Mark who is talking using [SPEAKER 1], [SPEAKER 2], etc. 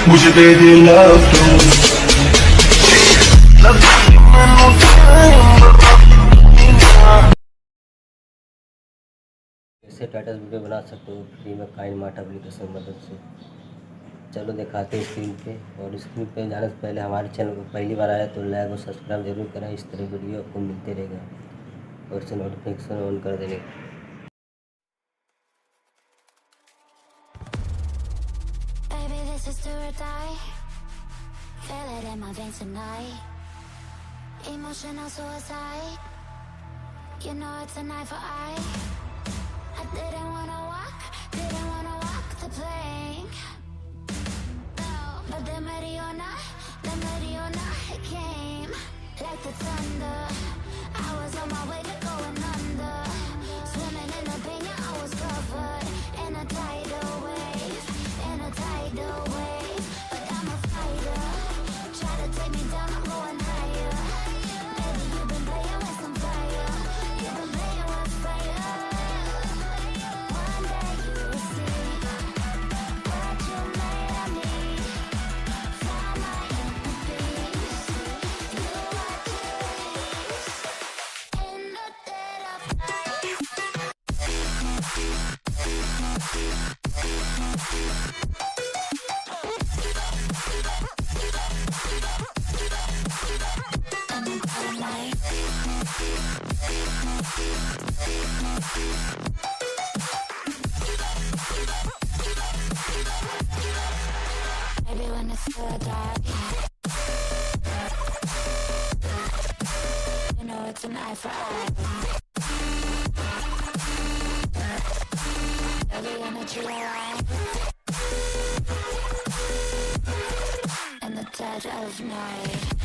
[SPEAKER 1] मुझे दे दे love
[SPEAKER 2] ऐसे status video बना सकते हो फ्री में काइनमास्टर एप्लीकेशन की मदद से। चलो दिखाते हैं स्क्रीन पे। और स्क्रीन पे जाने से पहले हमारे चैनल को पहली बार आया तो लाइक और सब्सक्राइब जरूर करें। इस तरह वीडियो आपको मिलते रहेगा और इसे नोटिफिकेशन ऑन कर देने।
[SPEAKER 3] Baby, this is do or die. Feel it in my veins tonight. Emotional suicide. You know it's a knife for eye. I didn't wanna walk the plank. But the Mariona, it came like the thunder. I was on my way to going under. Swimming in the pain, yeah, I was covered in a tidal wave, But I'm a fighter. Try to take me down, I'm going higher. Baby, you've been playing with some fire. You've been playing with fire. One day you will see what you made of me. Found my inner peace. You are peace in the dead of night. In the cold night. Maybe when it's still dark, you know it's an eye for eye. Every energy alive in the dead of night.